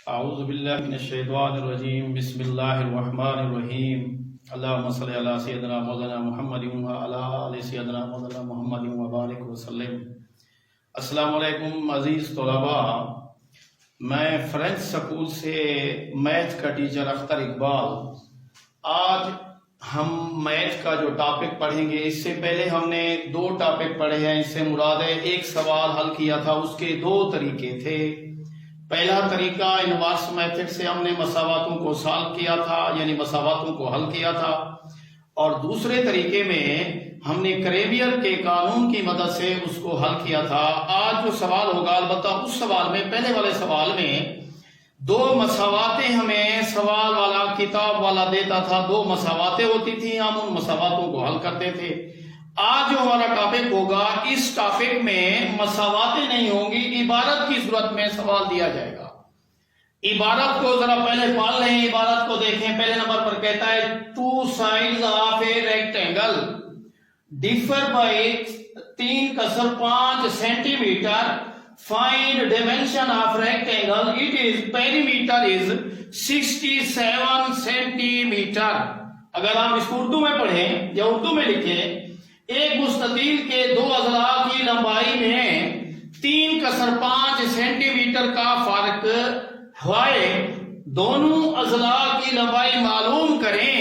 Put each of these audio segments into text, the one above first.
اعوذ باللہ من الشیطان الرجیم بسم اللہ الرحمن الرحیم اللہم صلی علی سیدنا مولانا محمد وعلی آل سیدنا مولانا محمد وبارک وسلم۔ السلام علیکم عزیز طلباء، میں فرینچ سکول سے میتھ کا ٹیچر اختر اقبال۔ آج ہم میتھ کا جو ٹاپک پڑھیں گے، اس سے پہلے ہم نے 2 ٹاپک پڑھے ہیں۔ اس سے مراد ہے ایک سوال حل کیا تھا، اس کے 2 طریقے تھے۔ پہلا طریقہ انورس میتھڈ سے ہم نے مساواتوں کو سالو کیا تھا، یعنی مساواتوں کو حل کیا تھا، اور دوسرے طریقے میں ہم نے کریبیر کے قانون کی مدد سے اس کو حل کیا تھا۔ آج جو سوال ہوگا، البتہ اس سوال میں، پہلے والے سوال میں 2 مساواتیں ہمیں سوال والا، کتاب والا دیتا تھا، 2 مساواتیں ہوتی تھیں، ہم ان مساواتوں کو حل کرتے تھے۔ آج جو ہمارا ٹاپک ہوگا، اس ٹاپک میں مساواتیں نہیں ہوں گی، عبارت کی صورت میں سوال دیا جائے گا۔ عبارت کو ذرا پہلے پڑھ لیں، عبارت کو دیکھیں۔ پہلے نمبر پر کہتا ہے 2 sides of a rectangle differ by 3/5 centimeter. Find dimension of rectangle. Perimeter is 67 centimeter. اگر ہم اس کو اردو میں پڑھیں یا اردو میں لکھیں، ایک مستطیل کے 2 اضلاع کی لمبائی میں 3/5 سینٹی میٹر کا فرق ہے۔ دونوں اضلاع کی لمبائی معلوم کریں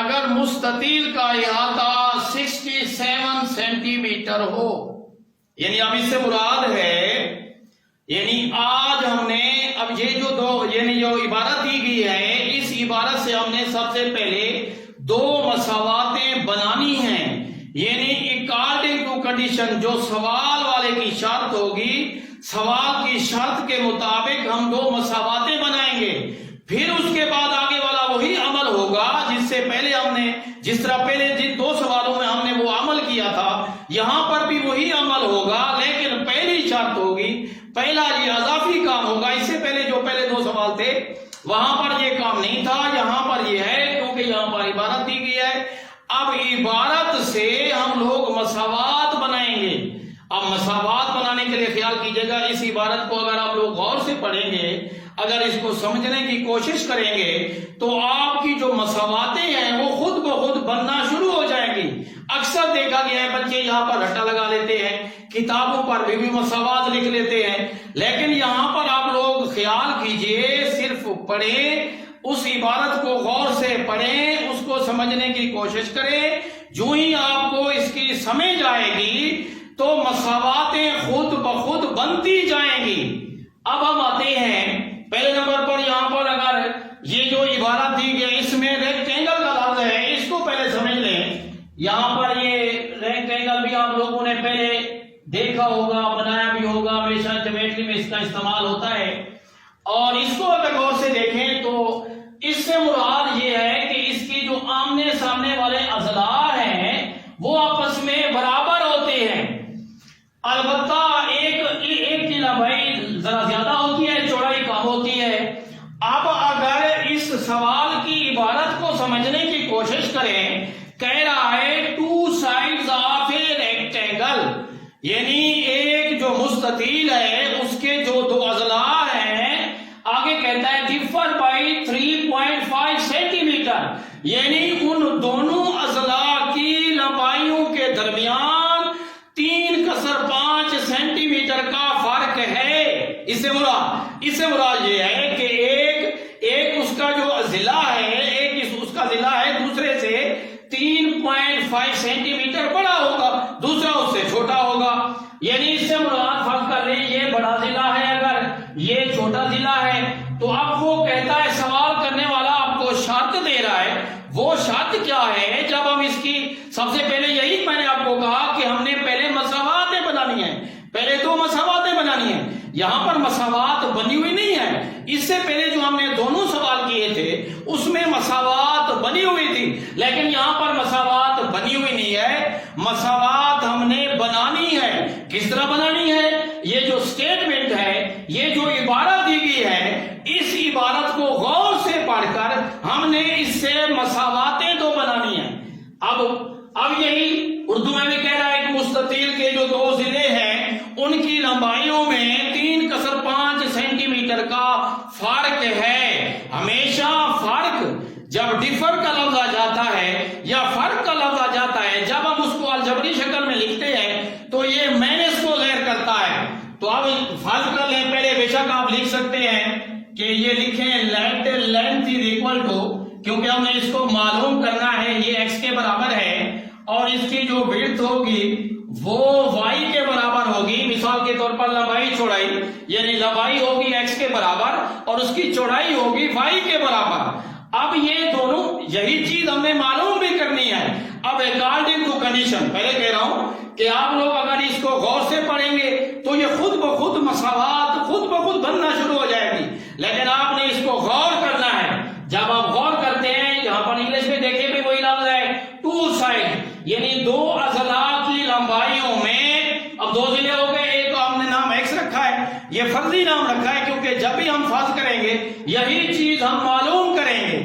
اگر مستطیل کا احاطہ 67 سینٹی میٹر ہو۔ یعنی اب اس سے مراد ہے، یعنی آج ہم نے اب یہ جو عبارت دی گئی ہے، اس عبارت سے ہم نے سب سے پہلے 2 مساواتیں بنانی ہیں۔ یعنی اکارڈنگ ٹو کنڈیشن، جو سوال والے کی شرط ہوگی، سوال کی شرط کے مطابق ہم 2 مساواتیں بنائیں گے۔ پھر اس کے بعد آگے والا وہی عمل ہوگا جس سے پہلے ہم نے، جس طرح پہلے جن 2 سوالوں میں ہم نے وہ عمل کیا تھا، یہاں پر بھی وہی عمل ہوگا، لیکن پہلی شرط ہوگی، پہلا یہ اضافی کام ہوگا۔ اس سے پہلے جو پہلے 2 سوال تھے وہاں پر یہ کام نہیں تھا، یہاں پر یہ ہے، کیونکہ یہاں پر عبارت دی گئی ہے۔ اب عبارت سے ہم لوگ مساوات بنائیں گے۔ اب مساوات بنانے کے لیے خیال کیجئے گا، اس عبارت کو اگر آپ لوگ غور سے پڑھیں گے، اگر اس کو سمجھنے کی کوشش کریں گے، تو آپ کی جو مساواتیں ہیں وہ خود بخود بننا شروع ہو جائیں گی۔ اکثر دیکھا گیا ہے بچے یہاں پر رٹا لگا لیتے ہیں، کتابوں پر بھی مساوات لکھ لیتے ہیں، لیکن یہاں پر آپ لوگ خیال کیجئے، صرف پڑھیں، اس عبارت کو غور سے پڑھیں، اس کو سمجھنے کی کوشش کریں۔ جو ہی آپ کو اس کی سمجھ آئے گی تو مساواتیں خود بخود بنتی جائیں گی۔ اب ہم آتے ہیں پہلے نمبر پر، یہاں پر اگر یہ جو عبارت دی گئی، اس میں ریکٹینگل کا لفظ ہے، اس کو پہلے سمجھ لیں۔ یہاں پر یہ ریکٹینگل بھی آپ لوگوں نے پہلے دیکھا ہوگا، بنایا بھی ہوگا، ہمیشہ جیومیٹری میں اس کا استعمال ہوتا ہے۔ اور اس کو اگر غور سے دیکھیں تو اس سے مراد یہ ہے کہ اس کی جو آمنے سامنے والے اضلاع ہیں وہ آپس میں برابر ہوتے ہیں۔ البتہ ایک کی لمبائی ذرا زیادہ ہوتی ہے، چوڑائی کم ہوتی ہے۔ اب اگر اس سوال کی عبارت کو سمجھنے کی کوشش کریں، کہہ رہا ہے 2 sides of a rectangle، یعنی ایک جو مستطیل ہے اس کے جو 2 اضلاع ہیں، آگے کہتا ہے differ by 3.5 سینٹی میٹر، یعنی ان دونوں اضلاع کی لمبائیوں کے درمیان 3/5 سینٹی میٹر کا فرق ہے۔ اس سے مراد یہ ہے کہ ایک اس کا جو ضلع ہے، ایک اس کا ضلع ہے دوسرے سے 3.5 سینٹی میٹر بڑا ہوگا، دوسرا اس سے چھوٹا ہوگا۔ یعنی اس سے مراد فرض کر لیں یہ بڑا ضلع ہے، اگر یہ چھوٹا ضلع ہے، تو اب وہ کہتا ہے، سوال کرنے والا آپ کو شرط دے رہا ہے۔ وہ شرط کیا ہے؟ جب ہم اس کی سب سے پہلے، یہی میں نے آپ کو کہا کہ ہم نے پہلے مساواتیں بنانی ہیں، پہلے 2 مساواتیں بنانی ہیں۔ یہاں پر مساوات بنی ہوئی نہیں ہے، اس سے پہلے جو ہم نے دونوں سوال کیے تھے اس میں مساوات بنی ہوئی تھی، لیکن یہاں پر مساوات بنی ہوئی نہیں ہے۔ مساوات ہم نے بنانی ہے۔ کس طرح بنانی ہے؟ یہ جو سٹیٹمنٹ ہے، یہ جو عبارت دی گئی ہے، اس عبارت کو غور سے پڑھ کر ہم نے اس سے مساواتیں 2 بنانی ہیں۔ اب یہی اردو میں بھی کہہ رہا ہے کہ مستطیل کے جو 2 ضلع ہیں ان کی لمبائیوں میں 3/5 سینٹی میٹر میٹر کا فرق ہے. ہمیشہ فرق جب ڈفر کا لفظ آ جاتا ہے یا فرق کا لفظ آ جاتا ہے، جب ہم اس کو الجبری شکل میں لکھتے ہیں تو یہ مائنس کو ظاہر کرتا ہے. تو اب فرض کر لیں، پہلے بے شک آپ لکھ سکتے ہیں کہ یہ لکھیں let length is equal to, کیونکہ ہم نے اس کو معلوم کرنا ہے یہ ایکس کے برابر ہے، اور اس کی جو وڈتھ ہوگی وہ وائی کے برابر ہوگی. مثال کے طور پر لمبائی چوڑائی، یعنی لمبائی ہوگی ایکس کے برابر اور اس کی چوڑائی ہوگی وائی کے برابر. اب یہ دونوں یہی چیز ہم نے معلوم بھی کرنی ہے. اب اکارڈنگ ٹو کنڈیشن، پہلے کہہ رہا ہوں کہ آپ لوگ اگر اس کو غور سے پڑھیں گے تو یہ خود بخود مساوات خود بخود بننا شروع ہو جائے گی، لیکن آپ نے اس کو غور کرنا ہے. جب آپ غور کرتے ہیں، یہاں پر انگلش میں دیکھیں بھی وہی لفظ ہے ٹو سائڈ، یعنی دو اضلاع کی لمبائیوں میں. اب دو ضلع ہو گئے، ایک ہم نے نام ایکس رکھا ہے، یہ فرضی نام رکھا ہے کیونکہ جب بھی ہم فرض کریں گے یہی چیز ہم معلوم کریں گے.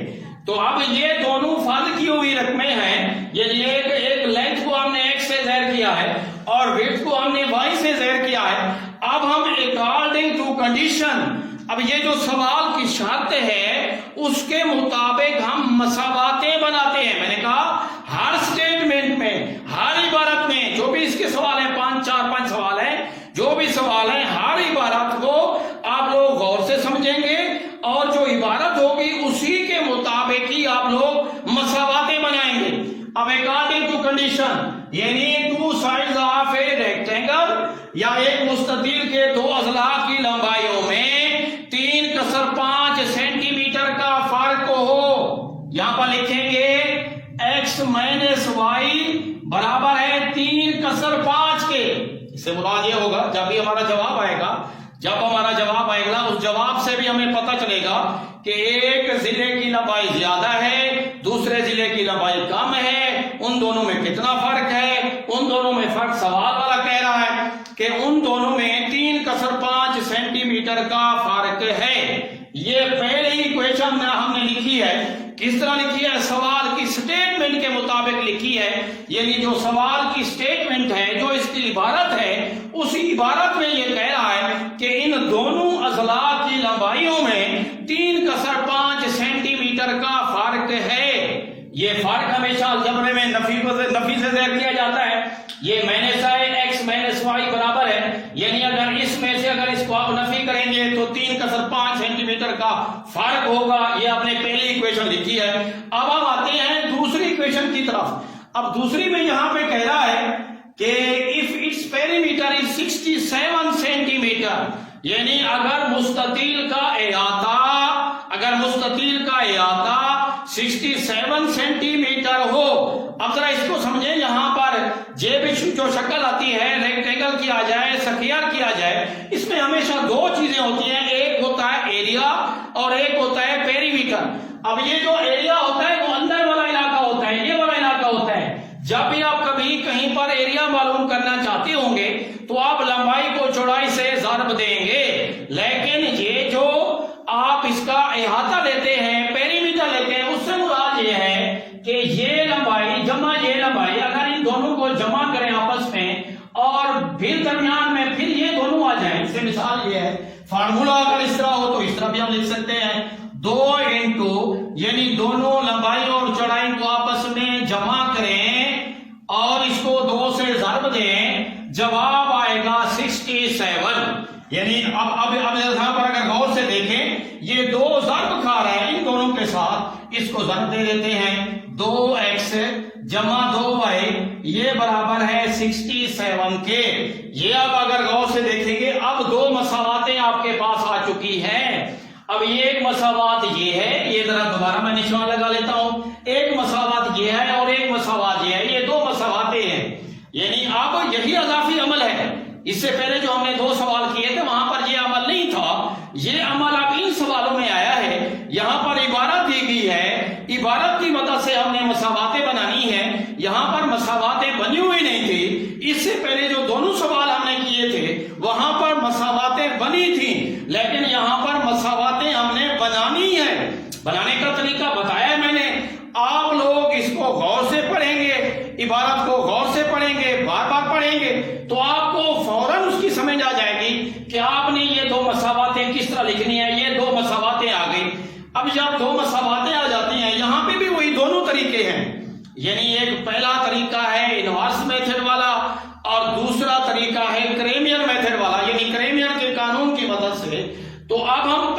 تو اب یہ دونوں فرض کی ہوئی رقمیں ہیں، یعنی ایک لینتھ کو ہم نے ایکس سے ظاہر کیا ہے اور وڈتھ کو ہم نے وائی سے ظاہر کیا ہے. اب ہم اکارڈنگ ٹو کنڈیشن، اب یہ جو سوال کی شرط ہے اس کے مطابق ہم مساواتیں بناتے ہیں. میں نے کہا ہر سٹیٹمنٹ میں، ہر عبارت میں جو بھی اس کے سوال ہیں، 5 سوال ہیں، جو بھی سوال ہیں، ہر عبارت کو آپ لوگ غور سے سمجھیں گے اور جو عبارت ہوگی اسی کے مطابق ہی آپ لوگ مساواتیں بنائیں گے. اب اکارڈنگ ٹو کنڈیشن، یعنی two sides of a rectangle, یا ایک مستطیل کے دو اضلاع کی لمبائیوں میں 3/5 سینٹی میٹر کا فرق ہو. یہاں پر لکھیں گے ایکس مائنس وائی برابر ہے 3/5 کے. اس سے مراد یہ ہوگا جب بھی ہمارا جواب آئے گا، اس جواب سے بھی ہمیں پتہ چلے گا کہ ایک ضلع کی لمبائی زیادہ ہے، دوسرے ضلع کی لمبائی کم ہے، ان دونوں میں کتنا فرق ہے. ان دونوں میں فرق سوال والا کہہ رہا ہے کہ ان دونوں میں 3/5 سینٹی میٹر کا فرق ہے. یہ پہلی کویشچن ہم نے لکھی ہے. کس طرح لکھی ہے؟ سوال کی سٹیٹمنٹ کے مطابق لکھی ہے، یعنی جو سوال کی سٹیٹمنٹ ہے، جو اس کی عبارت ہے، اس عبارت میں یہ کہہ رہا ہے کہ ان دونوں اضلاع کی لمبائیوں میں 3/5 سینٹی میٹر کا فرق ہے. یہ فرق ہمیشہ الجبرے میں نفی سے ظاہر کیا جاتا ہے. یہ مائنس ہے، ایکس مائنس وائی برابر ہے، یعنی اگر اس میں سے اگر اس کو آپ نفی کریں گے تو 3/5 سینٹی میٹر کا فرق ہوگا. یہ آپ نے پہلی ایکویشن لکھی ہے. اب ہم آتے ہیں دوسری ایکویشن کی طرف. اب دوسری میں یہاں پہ کہہ رہا ہے کہ if its perimeter is 67 centimetre, یعنی اگر مستطیل کا احاطہ 67 سینٹی میٹر ہو. اب ذرا اس کو سمجھیں، یہاں پر جو شکل آتی ہے ریکٹینگل کیا جائے، سفیر کیا جائے، اس میں ہمیشہ دو چیزیں ہوتی ہیں، ایک ہوتا ہے ایریا اور ایک ہوتا ہے پیریمیٹر. اب یہ جو ایریا ہوتا ہے وہ اندر والا علاقہ ہوتا ہے، یہ والا علاقہ ہوتا ہے. جب بھی آپ کبھی کہیں پر ایریا معلوم کرنا چاہتے ہوں گے تو آپ لمبائی کو چوڑائی سے ضرب دیں گے، لیکن یہ جو آپ اس کا احاطہ لیتے ہیں، پیریمیٹر لیتے ہیں، اس سے مراد یہ ہے کہ یہ لمبائی جمع یہ لمبائی، اگر ان دونوں کو جمع کریں آپس میں اور پھر درمیان میں پھر یہ دونوں آ جائیں. اس سے مثال یہ ہے، فارمولا اگر اس طرح ہو تو اس طرح بھی ہم لکھ سکتے ہیں 2 یعنی دونوں لمبائی اور چوڑائی کو آپس میں جمع کریں اور اس کو 2 سے ضرب دیں، جواب آئے گا 67. یعنی اب یہاں پر اگر غور سے دیکھیں، یہ 2 ضرب کھا رہا ہے، ان دونوں کے ساتھ اس کو ضرب دے دیتے ہیں. 2x جمع 2y یہ برابر ہے 67 کے. یہ اب اگر غور سے دیکھیں گے، اب 2 مساواتیں آپ کے پاس آ چکی ہیں. اب یہ ایک مساوات یہ ہے، یہ ذرا دوبارہ میں نشان لگا لیتا ہوں. ایک مساوات یہ ہے اور ایک مساوات یہ ہے، یہ 2 مساواتیں ہیں. یعنی اب یہی اضافی عمل ہے. اس سے پہلے جو ہم نے 2 سوال کیے تھے وہاں پر یہ عمل نہیں تھا، یہ عمل اب ان سوالوں میں آیا ہے. یہاں پر عبارت دی گئی ہے، عبارت کی مدد سے ہم نے مساواتیں بنانی ہے. یہاں پر مساواتیں بنی ہوئی نہیں تھی. اس سے پہلے جو دونوں سوال ہم نے کیے تھے وہاں پر مساواتیں بنی تھیں، لیکن یہاں پر مساواتیں ہم نے بنانی ہے. بنانے کا طریقہ بتایا میں نے. آپ لوگ اس کو غور سے پڑھیں گے، عبارت کو غور سے پڑھیں گے، بار بار پڑھیں گے، تو آپ کو فوراً اس کی سمجھ آ جائے گی کہ آپ نے یہ 2 مساواتیں کس طرح لکھی لکھنی ہے, یہ دو مساواتیں آ گئی. اب جب دو مساواتیں آ جاتی ہیں, یہاں پہ بھی وہی دونوں طریقے ہیں, یعنی ایک پہلا طریقہ ہے انورس میتھڈ والا اور دوسرا طریقہ ہے کریمیئر میتھڈ والا, یعنی کریمیئر کے قانون کی مدد سے. تو اب ہم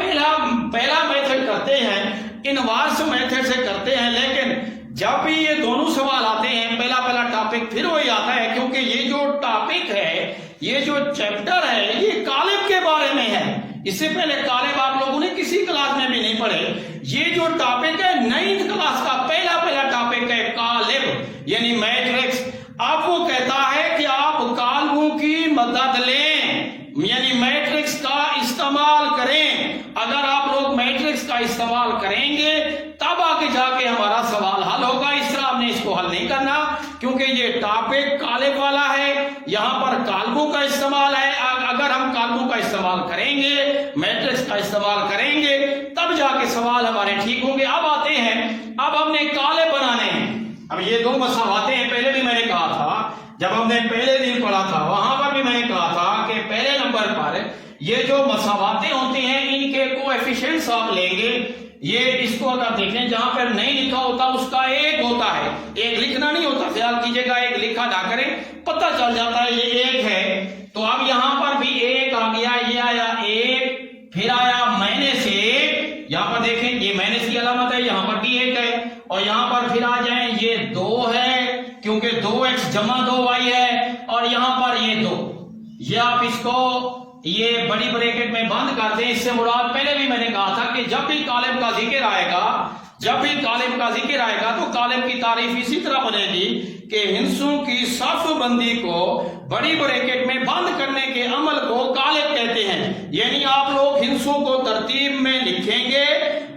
پہلا میتھڈ کرتے ہیں, انورس میتھڈ سے کرتے ہیں. لیکن جب بھی یہ دونوں سوال آتے ہیں, پہلا ٹاپک پھر وہی آتا ہے, کیونکہ یہ جو ٹاپک ہے, یہ جو چیپٹر ہے, یہ قالب کے بارے میں ہے. اس سے پہلے قالب آپ لوگوں نے کسی کلاس میں بھی نہیں پڑھے. یہ جو ٹاپک ہے 9th کلاس کا پہلا ٹاپک ہے قالب, یعنی میٹرکس. اب وہ کہتا ہے کہ آپ قالبوں کی مدد لیں, یعنی میٹرکس کا استعمال کریں. اگر آپ لوگ میٹرکس کا استعمال کریں گے تب آگے جا کے ہمارا سوال حل ہوگا. اس طرح ہم نے اس کو حل نہیں کرنا, کیونکہ یہ ٹاپک قالب والا ہے, یہاں پر قالبوں کا استعمال ہے. اگر ہم قالبوں کا استعمال کریں گے, میٹرکس کا استعمال کریں گے, تب جا کے سوال ہمارے ٹھیک ہوں گے. اب آتے ہیں, اب ہم نے قالب بنانے ہیں. اب یہ دو مساواتیں ہیں, پہلے بھی میں نے کہا تھا, جب ہم نے پہلے دن پڑھا تھا وہاں پر بھی میں نے کہا تھا کہ پہلے نمبر پر یہ جو مساواتیں ہوتی ہیں ان کے کوایفیشنٹس آپ لیں گے. یہ اس کو اگر دیکھیں جہاں پر نہیں لکھا ہوتا اس کا ایک ہوتا ہے, ایک لکھنا نہیں ہوتا, خیال کیجئے گا ایک لکھا نہ کریں, پتہ چل جاتا ہے یہ ایک ہے. تو اب یہاں پر بھی ایک آ گیا, یہ آیا ایک, پھر آیا مائنس ایک, یہاں پر دیکھیں یہ مائنس کی علامت ہے, یہاں پر بھی ایک ہے, اور یہاں پر پھر آ جائیں یہ 2 ہے کیونکہ 2x جمع 2y ہے, اور یہاں پر یہ 2. یہ آپ اس کو یہ بڑی بریکٹ میں بند کر دیں. اس سے مراد پہلے بھی میں نے کہا تھا کہ جب بھی قالب کا ذکر آئے گا, تو قالب کی تعریف اسی طرح بنے گی کہ ہندسوں کی صف بندی کو بڑی بریکٹ میں بند کرنے کے عمل کو قالب کہتے ہیں. یعنی آپ لوگ ہندسوں کو ترتیب میں لکھیں گے,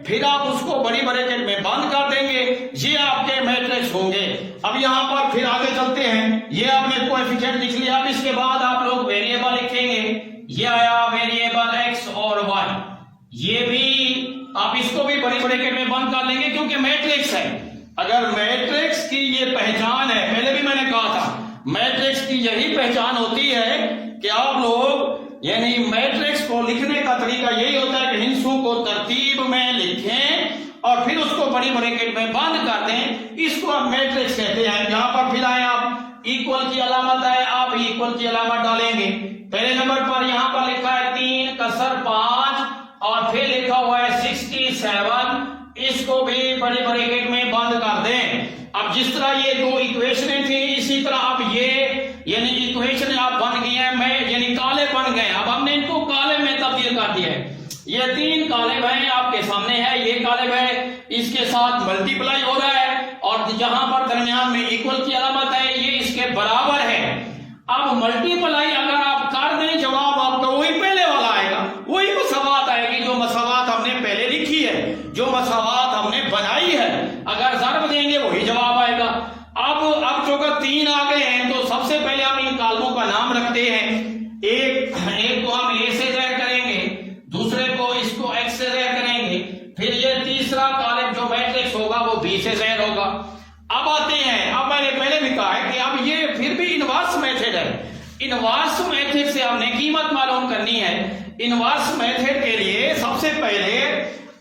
پھر آپ اس کو بڑی بریکٹ میں بند کر دیں گے, یہ آپ کے میٹرکس ہوں گے. اب یہاں پر پھر آگے چلتے ہیں, یہ آپ نے کوایفیشنٹ لکھ لیا. اب اس کے بعد آپ لوگ ویریبل لکھیں گے, یہ آیا ویریبل x اور y, یہ بھی آپ اس کو بھی بڑی بریکٹ میں بند کر لیں گے کیونکہ میٹرکس ہے. اگر میٹرکس کی یہ پہچان ہے, پہلے بھی میں نے کہا تھا میٹرکس کی یہی پہچان ہوتی ہے کہ آپ لوگ یعنی میٹرکس کو لکھنے کا طریقہ یہی ہوتا ہے کہ ہندسوں کو ترتیب میں لکھیں اور پھر اس کو بڑی بریکٹ میں بند کر دیں, اس کو آپ میٹرکس کہتے ہیں. یہاں پر پھر آئے آپ ایکول کی علامت ہے, آپ ایکول کی علامت ڈالیں گے. پہلے نمبر پر یہاں پر لکھا ہے 3 + 5 اور پھر لکھا ہوا ہے 67, اس کو بھی بڑی بریکٹ میں بند کر دیں. اب جس طرح یہ دو ایکویشنیں تھیں اسی طرح اب یہ یعنی ایکویشن آپ بن گئی ہیں, میں یعنی قالب بن گئے. اب ہم نے ان کو قالب میں تبدیل کر دیا ہے. یہ 3 قالب ہیں آپ کے سامنے ہے, یہ قالب ہے, اس کے ساتھ ملٹی پلائی ہو رہا ہے اور جہاں پر درمیان میں ایکول کی علامت ہے یہ اس کے برابر ہے. اب ملٹی پلائی اگر آپ کر دیں جواب آپ کا وہی پہلے والا آئے گا, وہی مساوات آئے گی جو مساوات ہم نے پہلے لکھی ہے, جو مساوات ہم نے بنائی ہے. اگر ضرب دیں گے وہی جواب آئے گا. اب چونکہ 3 آ گئے ہیں تو سب سے پہلے ہم ان کالموں کا نام رکھتے ہیں. ایک کو ہم A سے ظاہر کریں گے, دوسرے کو اس کو X سے ظاہر کریں گے, پھر یہ تیسرا کالم جو میٹرکس ہوگا وہ B سے ظاہر ہوگا. اب آتے ہیں, اب میں نے پہلے بھی کہا ہے کہ اب یہ پھر بھی انورس میتھڈ ہے. انورس میتھڈ سے ہم نے قیمت معلوم کرنی ہے. انورس میتھڈ کے لیے سب سے پہلے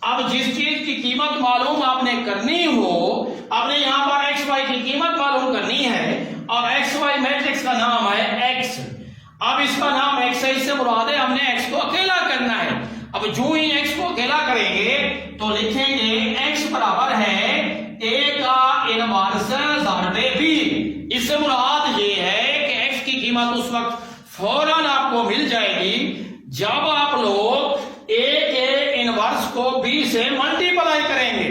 اب جس چیز کی قیمت معلوم آپ نے کرنی ہو, آپ نے یہاں پر ایکس وائی کی قیمت معلوم کرنی ہے اور ایکس وائی میٹرکس کا نام ہے ایکس. اب اس کا نام ایکس ہے, اس سے مراد ہے ہم نے ایکس کو اکیلا کرنا ہے. اب جو ہی ایکس کو اکیلا کریں گے تو لکھیں گے ایکس برابر ہے اے کا انورس ضرب بی. اس سے مراد یہ ہے کہ ایکس کی قیمت اس وقت فوراً آپ کو مل جائے گی جب آپ لوگ اے کے انورس کو بی سے ملٹی پلائی کریں گے.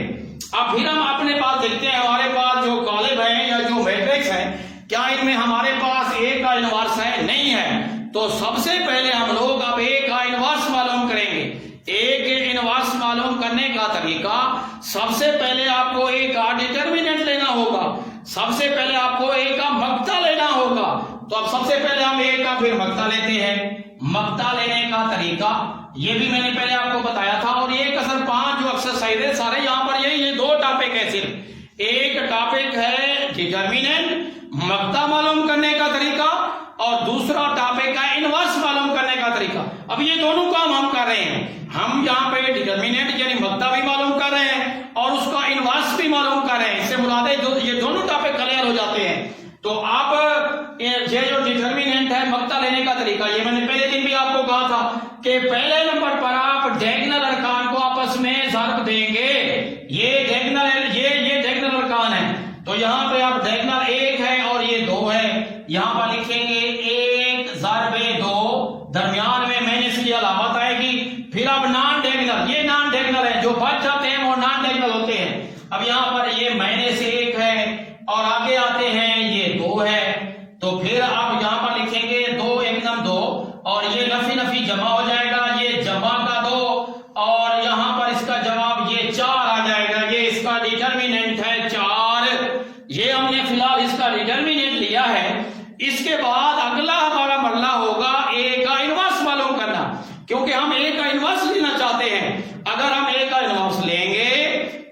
اب پھر ہم اپنے پاس دیکھتے ہیں ہمارے پاس جو قالب ہیں یا جو میٹرکس ہیں کیا ان میں ہمارے پاس اے کا انورس ہے؟ نہیں ہے. تو سب سے پہلے ہم لوگ اب اے کا انورس معلوم کریں گے. اے کے انورس معلوم کرنے کا طریقہ, سب سے پہلے آپ کو اے کا ڈیٹرمیننٹ لینا ہوگا, سب سے پہلے آپ کو اے کا مقطع لینا ہوگا. تو اب سب سے پہلے ہم اے کا پھر مقطع لیتے ہیں. مقطع لینے کا طریقہ یہ بھی میں نے پہلے آپ کو بتایا تھا. اور یہ 1/5 جو ایکسرسائز ہے سارے یہاں پر یہ 2 ٹاپک ہے. صرف ایک ٹاپک ہے ڈیٹرمیننٹ مقطع معلوم کرنے کا طریقہ اور دوسرا ٹاپک ہے انورس معلوم کرنے کا طریقہ. اب یہ دونوں کام ہم کر رہے ہیں. ہم یہاں پہ ڈٹرمیننٹ یعنی مقدار بھی معلوم کر رہے ہیں اور اس کا انورس بھی معلوم کر رہے ہیں. اس سے مراد ہے یہ دونوں ٹاپک کلیئر ہو جاتے ہیں. تو آپ یہ جو ڈٹرمیننٹ ہے مقدار لینے کا طریقہ، یہ میں نے پہلے دن بھی آپ کو کہا تھا کہ پہلے نمبر پر آپ ڈائگنل ارکان کو آپس میں ضرب دیں گے. یہ ڈائگنل ارکان ہے، تو یہاں پہ آپ ڈائگنل 1 ہے اور یہ 2 ہے، یہاں پر لکھیں گے 1 ضرب 2، درمیان میں مائنس کی علامت آئے گی. پھر اب نان ڈائگنل، یہ نان ڈائگنل ہے، جو بچ جاتے ہیں وہ نان ڈائگنل ہوتے ہیں. اب یہاں پر یہ -1 ہے اور آگے آتے ہیں یہ 2 ہے، تو پھر آپ یہاں پر لکھیں گے 2 1 2 اور یہ نفی جمع ہو جائے گا، یہ جمع کا 2 اور یہاں پر اس کا جواب یہ 4 آ جائے گا. یہ اس کا ڈٹرمیننٹ ہے 4. یہ ہم نے فی الحال اس کا ڈٹرمیننٹ لیا ہے. اس کے بعد اگلا ہمارا مرحلہ ہوگا A کا انورس معلوم کرنا، کیونکہ ہم A کا انورس لینا چاہتے ہیں. اگر ہم A کا انورس لیں گے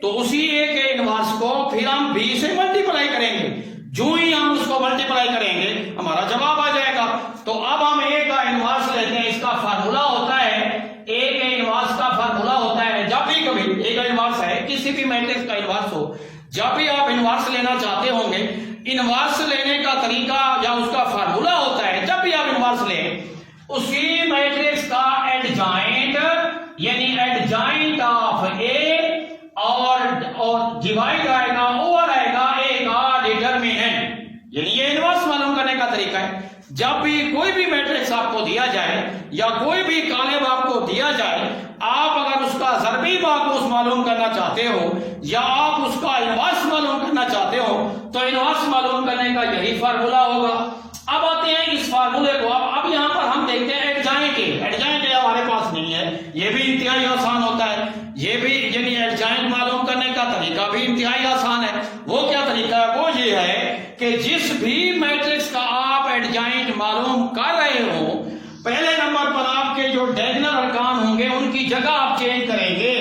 تو اسی A کے انورس کو پھر ہم B سے ملٹیپلائی کریں گے. جو ہی ہم اس کو ملٹیپلائی کریں گے ہمارا جواب آ جائے گا. تو اب ہم A کا انورس لیتے ہیں. اس کا فارمولا ہوتا ہے، A کے انورس کا فارمولا ہوتا ہے، جب بھی کبھی A کا انورس ہے، کسی بھی میٹرکس کا انورس ہو، جب بھی آپ انورس لینا چاہتے ہوں گے، انورس لینے کا طریقہ یا اس کا فارمولا ہوتا ہے، جب بھی آپ انورس لیں اسی میٹرکس کا ایڈجائنٹ یعنی ایڈجائنٹ آف A اور ڈیوائڈ آئے گا اوور آئے گا A کا ڈٹرمیننٹ. یعنی یہ انورس معلوم کرنے کا طریقہ ہے. جب بھی کوئی بھی میٹرکس آپ کو دیا جائے یا کوئی بھی کالم آپ کو دیا جائے، آپ اگر اس کا ضربی معکوس معلوم کرنا چاہتے ہو یا آپ اس کا انورس معلوم کرنا چاہتے ہو تو انورس معلوم کرنے کا یہی فارمولا ہوگا. اب آتے ہیں اس فارمولے کو. اب یہاں پر ہم دیکھتے ہیں ایڈجائنٹ ہمارے پاس نہیں ہے. یہ بھی انتہائی آسان ہوتا ہے. یہ بھی یعنی ایڈجائنٹ معلوم کرنے کا طریقہ بھی انتہائی آسان ہے. وہ کیا طریقہ ہے؟ وہ یہ ہے کہ جس بھی میٹرکس کا آپ ایڈجائنٹ معلوم کر رہے ہو، پہلے نمبر پر آپ کے جو ڈائگنل ارکان ہوں گے ان کی جگہ آپ چینج کریں گے.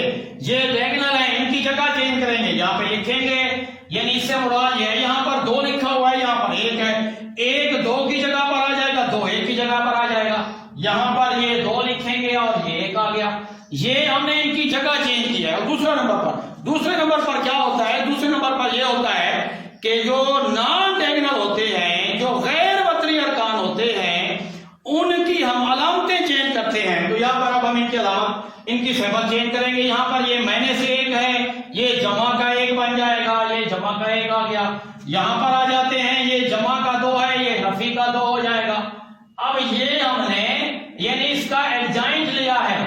یہ ڈائگنل ہیں، ان کی جگہ چینج کریں گے. یہاں پہ لکھیں گے، یعنی اس سے مراد یہ ہے، یہاں پر 2 لکھا ہوا ہے، یہاں پر 1 ہے. 1 2 کی جگہ پر آ جائے گا، 2 1 کی جگہ پر آ جائے گا. یہاں پر یہ 2 لکھیں گے اور یہ 1 آ گیا. یہ ہم نے ان کی جگہ چینج کیا ہے. اور دوسرے نمبر پر کیا ہوتا ہے؟ دوسرے نمبر پر یہ ہوتا ہے کہ جو نان ڈائگنل ہوتے ہیں، جو غیر وتری ارکان ہوتے ہیں، ان کی ہم علامتیں چینج کرتے ہیں. تو یہاں پر اب ہم ان کی علامت، ان کی سمبل چینج کریں گے. یہاں پر یہ -1 ہے، یہ جمع کا 1 بن جائے گا، یہ جمع کا 1 آ گیا. یہاں پر آ جاتے ہیں، یہ جمع کا 2 ہے، یہ نفی کا 2 ہو جائے گا. اب یہ ہم نے یعنی اس کا ایڈجائنٹ لیا ہے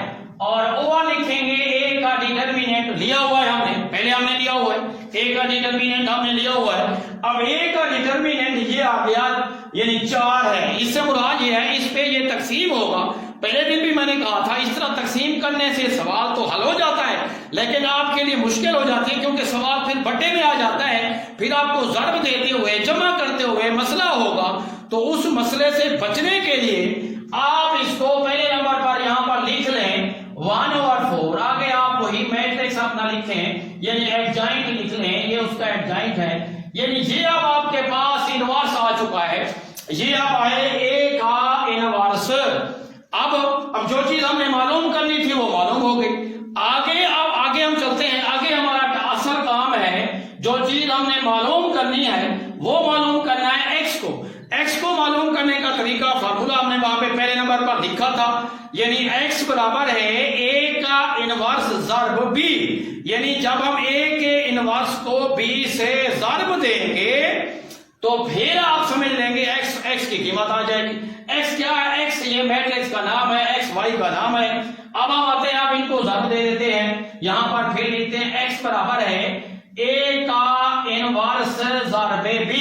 اور اوور لکھیں گے. A کا ڈٹرمیننٹ لیا ہوا ہے ہم نے، پہلے ہم نے لیا ہوا ہے A کا ڈٹرمیننٹ ہم نے لیا ہوا ہے. اب A کا ڈٹرمیننٹ یہ آ گیا یعنی 4 ہے. اس سے مراد یہ ہے اس پہ یہ تقسیم ہوگا. پہلے دن بھی میں نے کہا تھا اس طرح تقسیم کرنے سے سوال تو حل ہو جاتا ہے، لیکن آپ کے لیے مشکل ہو جاتی ہے کیونکہ سوال پھر بٹے میں آ جاتا ہے. پھر آپ کو ضرب دیتے ہوئے جمع کرتے ہوئے مسئلہ ہوگا. تو اس مسئلے سے بچنے کے لیے آپ اس کو پہلے نمبر پر یہاں پر لکھ لیں 1/4. آگے آپ وہی میٹرکس اپنا لکھیں یعنی ایڈجائنٹ لکھ لیں. یہ اس کا ایڈجائنٹ ہے. یعنی یہ اب آپ کے پاس انورس آ چکا ہے. یہ اب آئے A کا انورس. اب جو چیز ہم نے معلوم کرنی تھی وہ معلوم ہو گئی. آگے ہم چلتے ہیں. آگے ہمارا اصل کام ہے، جو چیز ہم نے معلوم کرنی ہے وہ معلوم کرنا ہے ایکس کو معلوم کرنے کا طریقہ فارمولا ہم نے وہاں پہ پہلے نمبر پر لکھا تھا. یعنی ایکس برابر ہے A کا انورس ضرب B. یعنی جب ہم A کے انورس کو B سے ضرب دیں گے تو پھر آپ سمجھ لیں گے ایکس کی قیمت آ جائے گی. ایکس کیا ہے؟ ایکس یہ میٹرکس کا نام ہے، ایکس وائی کا نام ہے. اب ہم آتے ہیں، آپ ان کو ضرب دے دیتے ہیں. یہاں پر پھر لکھتے ہیں ایکس برابر ہے A کا انورس ضرب B.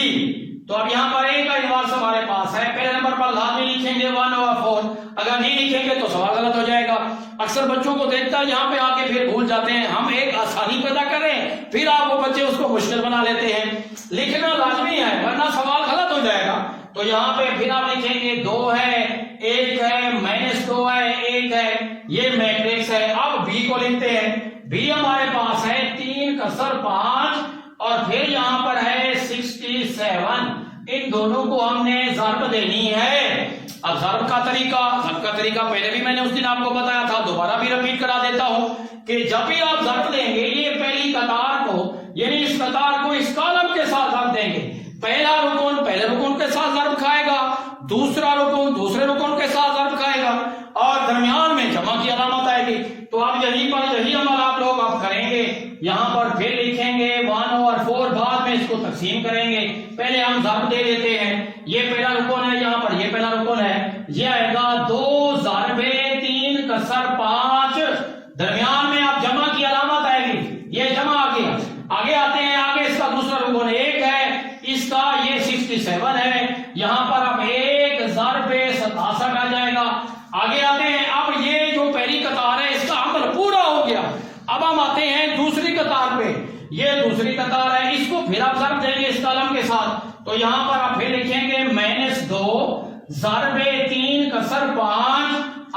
تو اب یہاں پر A کا انورس ہمارے پاس ہے. پہلے نمبر پر لازمی لکھیں گے 1/4. اگر نہیں لکھیں گے تو سوال غلط ہو جائے گا. اکثر بچوں کو دیکھتا ہے یہاں پہ آ کے پھر بھول جاتے ہیں. ہم ایک آسانی پیدا کر رہے ہیں، پھر آپ وہ بچے اس کو مشکل بنا لیتے ہیں. لکھنا لازمی ہے ورنہ سوال غلط ہو جائے گا. تو یہاں پہ پھر آپ لکھیں گے 2 ہے، 1 ہے، -2 ہے، 1 ہے. یہ میٹرکس ہے. اب B کو لکھتے ہیں. B ہمارے پاس ہے 3 × 5 اور پھر یہاں پر ہے 67. ان دونوں کو ہم نے ضرب دینی ہے. اب ضرب کا طریقہ پہلے بھی میں نے اس دن آپ کو بتایا تھا، دوبارہ بھی رپیٹ کرا دیتا ہوں کہ جب بھی آپ ضرب دیں گے یہ پہلی قطار کو یعنی اس قطار کو اس کالم کے ساتھ ضرب دیں گے، پہلا رکن پہلے رکن کے ساتھ ضرب کھائے گا، دوسرا رکن دوسرے رکن کے ساتھ ضرب کھائے گا اور درمیان میں جمع کی علامت آئے گی۔ تو اب یہی عمل آپ لوگ اب کریں گے، یہاں پر پھر لکھیں گے 1/4، بعد میں اس کو تقسیم کریں گے، پہلے ہم ضرب دے دیتے ہیں، یہ پہلا رکن ہے، یہاں پر یہ پہلا رکن ہے، یہ آئے گا 2 ضرب 3 کسر 5، درمیان میں اب جمع کی علامت آئے گی، یہ جمع آ گیا۔ آگے آتے ہیں، آگے اس کا دوسرا رکن 1 ہے، اس کا یہ 67 ہے، یہاں پر اب 1 ضرب 67 آ جائے گا۔ آگے آتے ہیں، اب یہ جو پہلی قطار ہے اس کا عمل پورا ہو گیا، اب ہم آتے ہیں دوسری قطار پہ، یہ دوسری قطار ہے، اس کو پھر آپ ضرب دیں گے اس کالم کے ساتھ، تو یہاں پر آپ پھر لکھیں گے -2 ضرب 3 کسر 5،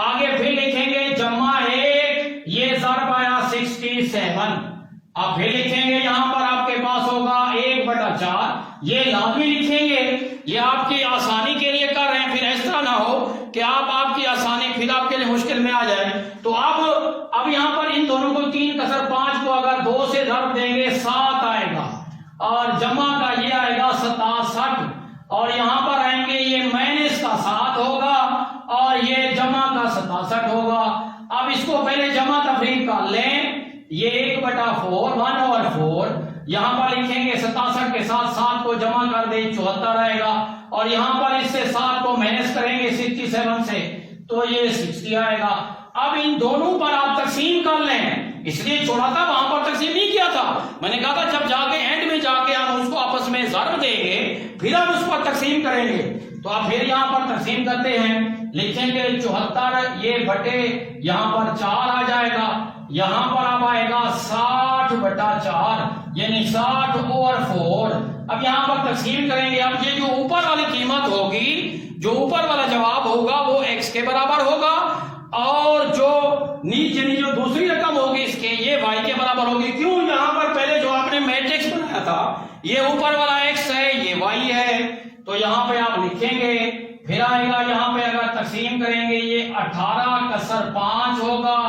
آگے پھر لکھیں گے جمع 1، یہ ضرب آیا 67، آپ پھر لکھیں گے یہاں پر آپ کے پاس ہوگا 1/4، یہ لازمی لکھیں گے، یہ آپ کی آسانی کے لیے کر رہے ہیں، پھر اس طرح نہ ہو کہ آپ کی آسانی پھر آپ کے لیے مشکل میں آ جائے۔ تو اب یہاں پر ان دونوں کو 3 کسر 5 کو اگر 2 سے ضرب دیں گے 7 آئے گا، اور جمع کا یہ آئے گا 67، اور یہاں پر آئیں گے یہ مائنس کا 7 ہوگا اور یہ جمع کا 67 ہوگا۔ اب اس کو پہلے جمع تفریق کر لیں، یہ 1/4 یہاں پر لکھیں گے 67 کے ساتھ 7 کو جمع کر دیں 74 آئے گا، اور یہاں پر اس سے 7 کو مائنس کریں گے 67 سے تو یہ 60 آئے گا۔ اب ان دونوں پر آپ تقسیم کر لیں، اس لیے چھوڑا تھا وہاں پر تقسیم نہیں کیا تھا، میں نے کہا تھا جب جا کے اینڈ میں جا کے ہم اس کو آپس میں ضرب دیں گے پھر ہم اس پر تقسیم کریں گے۔ تو آپ پھر یہاں پر تقسیم کرتے ہیں، لکھیں گے 74، یہ بٹے یہاں پر 4 آ جائے گا، یہاں پر اب آئے گا 60/4 یعنی 60/4۔ اب یہاں پر تقسیم کریں گے، اب یہ جو اوپر والی قیمت ہوگی، جو اوپر والا جواب ہوگا وہ x کے برابر ہوگا، اور جو نیچے جو دوسری رقم ہوگی اس کے یہ y کے برابر ہوگی۔ کیوں؟ یہاں پر پہلے جو آپ نے میٹرکس بنایا تھا یہ اوپر والا x ہے یہ y ہے، تو یہاں پہ آپ لکھیں گے، پھر آئے گا یہاں پہ اگر تقسیم کریں گے یہ 18 کسر 5 ہوگا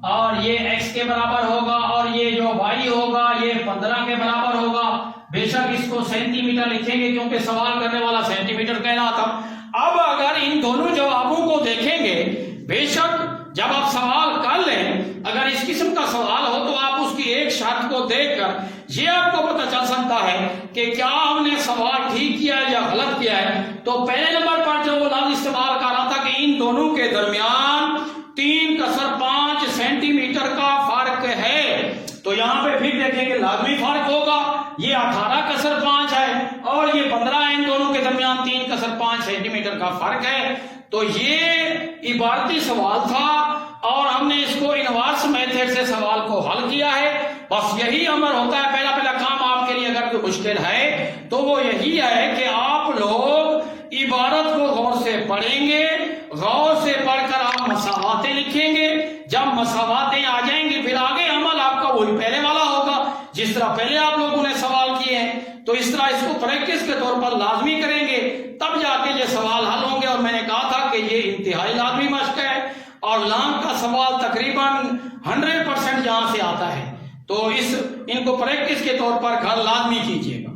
اور یہ x کے برابر ہوگا، اور یہ جو y ہوگا یہ 15 کے برابر ہوگا۔ بے شک اس کو سینٹی میٹر لکھیں گے کیونکہ سوال کرنے والا سینٹی میٹر کہہ رہا تھا۔ اب اگر ان دونوں جوابوں کو دیکھیں گے، بے شک جب آپ سوال کر لیں، اگر اس قسم کا سوال ہو تو آپ اس کی ایک شرط کو دیکھ کر یہ آپ کو پتہ چل سکتا ہے کہ کیا ہم نے سوال ٹھیک کیا ہے یا غلط کیا ہے۔ تو پہلے نمبر پر جو وہ لفظ استعمال کر رہا تھا کہ ان دونوں کے درمیان 3 کسر 5 سینٹی میٹر کا فرق ہے، تو یہاں پہ پھر دیکھیں کہ لازمی فرق ہوگا، یہ 18 کسر 5 ہے اور یہ 15 ہے، ان دونوں کے درمیان 3 کسر 5 سینٹی میٹر کا فرق ہے۔ تو یہ عبارتی سوال تھا اور ہم نے اس کو انورس میتھڈ سے سوال کو حل کیا ہے۔ بس یہی عمل ہوتا ہے، پہلا کام آپ کے لیے اگر کوئی مشکل ہے تو وہ یہی ہے کہ آپ لوگ عبارت کو غور سے پڑھیں گے، غور سے پڑھ کر آپ مساواتیں لکھیں گے، جب مساواتیں آ جائیں گی پھر آگے عمل آپ کا وہی پہلے والا ہوگا، جس طرح پہلے آپ لوگوں نے سوال کیے ہیں، تو اس طرح اس کو پریکٹس کے طور پر لازمی کریں گے، تب جا کے یہ سوال حل ہوں گے۔ اور میں نے کہا تھا کہ یہ انتہائی لازمی مشق ہے اور لام کا سوال تقریباً 100% یہاں سے آتا ہے، تو ان کو پریکٹس کے طور پر گھر لازمی کیجیے گا۔